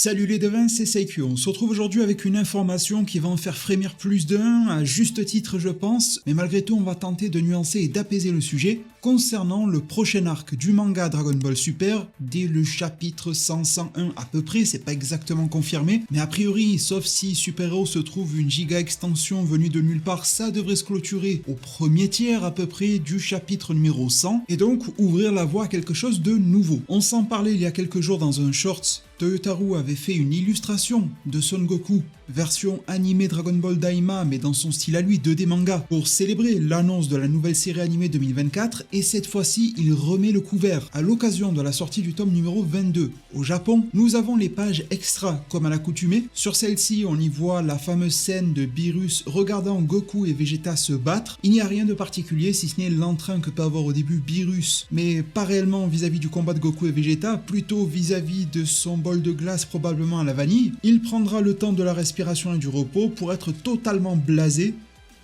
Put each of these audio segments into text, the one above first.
Salut les devins, c'est Seikyu. On se retrouve aujourd'hui avec une information qui va en faire frémir plus d'un, à juste titre je pense, mais malgré tout on va tenter de nuancer et d'apaiser le sujet concernant le prochain arc du manga Dragon Ball Super dès le chapitre 100-101 à peu près, c'est pas exactement confirmé, mais a priori, sauf si Super Hero se trouve une giga extension venue de nulle part, ça devrait se clôturer au premier tiers à peu près du chapitre numéro 100, et donc ouvrir la voie à quelque chose de nouveau. On s'en parlait il y a quelques jours dans un short. Toyotaru avait fait une illustration de Son Goku, version animée Dragon Ball Daima mais dans son style à lui 2D manga, pour célébrer l'annonce de la nouvelle série animée 2024, et cette fois-ci il remet le couvert à l'occasion de la sortie du tome numéro 22. Au Japon, nous avons les pages extra comme à l'accoutumée. Sur celle-ci on y voit la fameuse scène de Beerus regardant Goku et Vegeta se battre. Il n'y a rien de particulier si ce n'est l'entrain que peut avoir au début Beerus, mais pas réellement vis-à-vis du combat de Goku et Vegeta, plutôt vis-à-vis de son bol de glace probablement à la vanille. Il prendra le temps de la respiration et du repos pour être totalement blasé,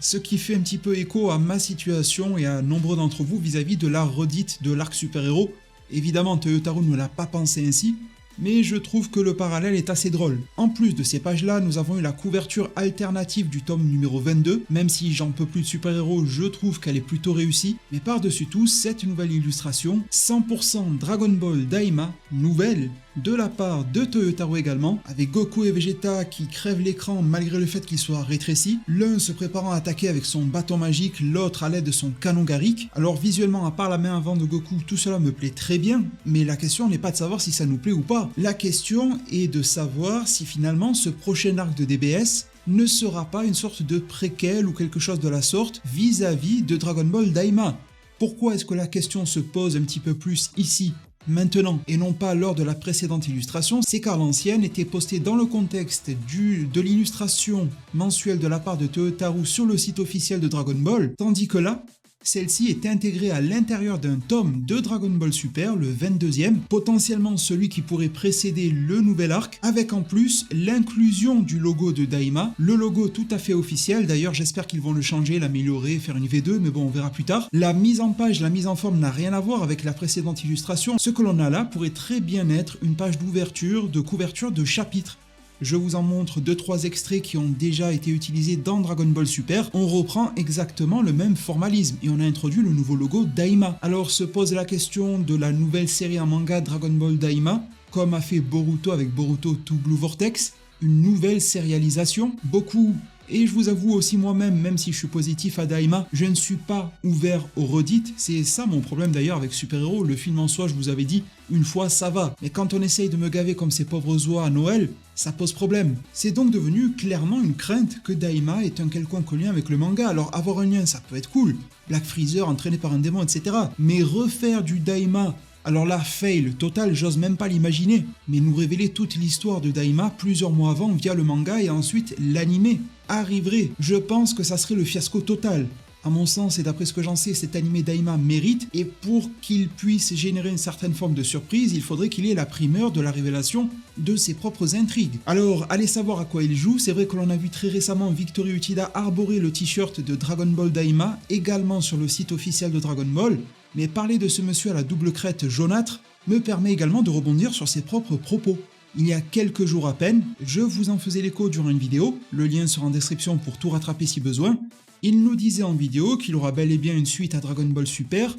ce qui fait un petit peu écho à ma situation et à nombreux d'entre vous vis-à-vis de la redite de l'arc super-héros. Évidemment Toyotaru ne l'a pas pensé ainsi, mais je trouve que le parallèle est assez drôle. En plus de ces pages-là, nous avons eu la couverture alternative du tome numéro 22, même si j'en peux plus de super-héros, je trouve qu'elle est plutôt réussie, mais par-dessus tout, cette nouvelle illustration, 100% Dragon Ball Daima, nouvelle, de la part de Toyotaru également, avec Goku et Vegeta qui crèvent l'écran malgré le fait qu'il soit rétréci, l'un se préparant à attaquer avec son bâton magique, l'autre à l'aide de son canon Garrick. Alors visuellement, à part la main avant de Goku, tout cela me plaît très bien, mais la question n'est pas de savoir si ça nous plaît ou pas. La question est de savoir si finalement ce prochain arc de DBS ne sera pas une sorte de préquel ou quelque chose de la sorte vis-à-vis de Dragon Ball Daima. Pourquoi est-ce que la question se pose un petit peu plus ici, maintenant, et non pas lors de la précédente illustration? C'est car l'ancienne était postée dans le contexte de l'illustration mensuelle de la part de Toyotaru sur le site officiel de Dragon Ball, tandis que là, celle-ci est intégrée à l'intérieur d'un tome de Dragon Ball Super, le 22e, potentiellement celui qui pourrait précéder le nouvel arc, avec en plus l'inclusion du logo de Daima, le logo tout à fait officiel, d'ailleurs j'espère qu'ils vont le changer, l'améliorer, faire une V2, mais bon on verra plus tard. La mise en page, la mise en forme n'a rien à voir avec la précédente illustration, ce que l'on a là pourrait très bien être une page d'ouverture, de couverture de chapitre. Je vous en montre 2-3 extraits qui ont déjà été utilisés dans Dragon Ball Super. On reprend exactement le même formalisme et on a introduit le nouveau logo Daima. Alors se pose la question de la nouvelle série en manga Dragon Ball Daima, comme a fait Boruto avec Boruto To Blue Vortex, une nouvelle sérialisation. Beaucoup, et je vous avoue aussi moi-même, même si je suis positif à Daima, je ne suis pas ouvert aux redites. C'est ça mon problème d'ailleurs avec Super Hero, le film en soi je vous avais dit, une fois ça va. Mais quand on essaye de me gaver comme ces pauvres oies à Noël, ça pose problème. C'est donc devenu clairement une crainte que Daima ait un quelconque lien avec le manga. Alors avoir un lien ça peut être cool, Black Freezer entraîné par un démon etc. Mais refaire du Daima, alors là, fail total, j'ose même pas l'imaginer. Mais nous révéler toute l'histoire de Daima plusieurs mois avant via le manga et ensuite l'animé arriverait. Je pense que ça serait le fiasco total. À mon sens et d'après ce que j'en sais, cet animé Daima mérite, et pour qu'il puisse générer une certaine forme de surprise, il faudrait qu'il ait la primeur de la révélation de ses propres intrigues. Alors, allez savoir à quoi il joue. C'est vrai que l'on a vu très récemment Victory Uchida arborer le t-shirt de Dragon Ball Daima, également sur le site officiel de Dragon Ball, mais parler de ce monsieur à la double crête jaunâtre me permet également de rebondir sur ses propres propos. Il y a quelques jours à peine, je vous en faisais l'écho durant une vidéo, le lien sera en description pour tout rattraper si besoin. Il nous disait en vidéo qu'il aura bel et bien une suite à Dragon Ball Super,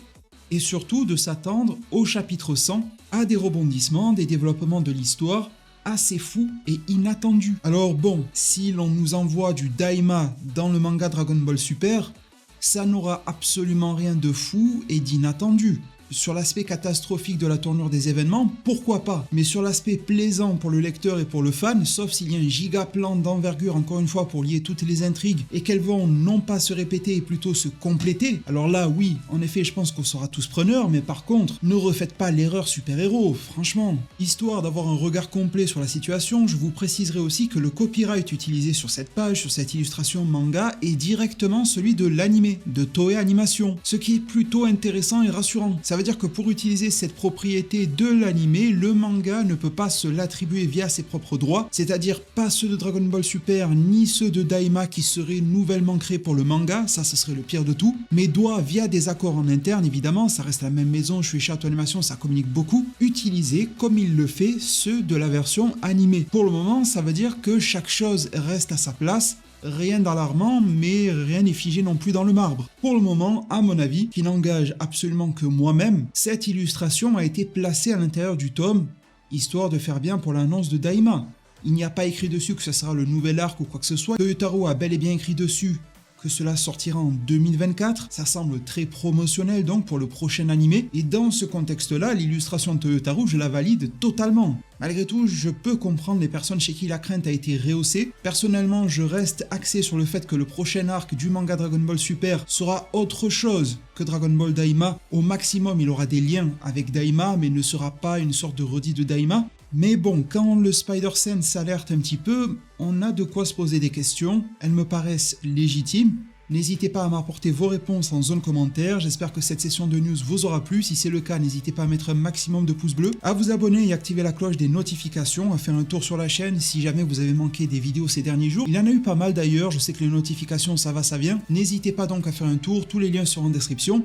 et surtout de s'attendre au chapitre 100 à des rebondissements, des développements de l'histoire assez fous et inattendus. Alors bon, si l'on nous envoie du Daima dans le manga Dragon Ball Super, ça n'aura absolument rien de fou et d'inattendu. Sur l'aspect catastrophique de la tournure des événements, pourquoi pas? Mais sur l'aspect plaisant pour le lecteur et pour le fan, sauf s'il y a un giga plan d'envergure encore une fois pour lier toutes les intrigues et qu'elles vont non pas se répéter et plutôt se compléter, alors là oui, en effet je pense qu'on sera tous preneurs, mais par contre, ne refaites pas l'erreur super-héros, franchement. Histoire d'avoir un regard complet sur la situation, je vous préciserai aussi que le copyright utilisé sur cette page, sur cette illustration manga, est directement celui de l'animé, de Toei Animation, ce qui est plutôt intéressant et rassurant. Ça veut dire que pour utiliser cette propriété de l'anime, le manga ne peut pas se l'attribuer via ses propres droits, c'est-à-dire pas ceux de Dragon Ball Super ni ceux de Daima qui seraient nouvellement créés pour le manga, ça serait le pire de tout, mais doit via des accords en interne évidemment, ça reste la même maison, Shueisha Animation, ça communique beaucoup, utiliser comme il le fait ceux de la version animée. Pour le moment, ça veut dire que chaque chose reste à sa place, rien d'alarmant, mais rien n'est figé non plus dans le marbre. Pour le moment, à mon avis, qui n'engage absolument que moi-même, cette illustration a été placée à l'intérieur du tome, histoire de faire bien pour l'annonce de Daima. Il n'y a pas écrit dessus que ce sera le nouvel arc ou quoi que ce soit. Toyotaro a bel et bien écrit dessus que cela sortira en 2024, ça semble très promotionnel donc pour le prochain animé, et dans ce contexte-là, l'illustration de Toyotaro, je la valide totalement. Malgré tout, je peux comprendre les personnes chez qui la crainte a été rehaussée. Personnellement, je reste axé sur le fait que le prochain arc du manga Dragon Ball Super sera autre chose que Dragon Ball Daima. Au maximum, il aura des liens avec Daima, mais ne sera pas une sorte de redit de Daima. Mais bon, quand le Spider-Sense s'alerte un petit peu, on a de quoi se poser des questions, elles me paraissent légitimes. N'hésitez pas à m'apporter vos réponses en zone commentaire, j'espère que cette session de news vous aura plu, si c'est le cas n'hésitez pas à mettre un maximum de pouces bleus, à vous abonner et activer la cloche des notifications, à faire un tour sur la chaîne si jamais vous avez manqué des vidéos ces derniers jours. Il y en a eu pas mal d'ailleurs, je sais que les notifications ça va ça vient, n'hésitez pas donc à faire un tour, tous les liens seront en description.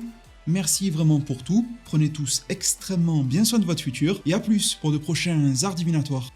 Merci vraiment pour tout, prenez tous extrêmement bien soin de votre futur, et à plus pour de prochains arts divinatoires.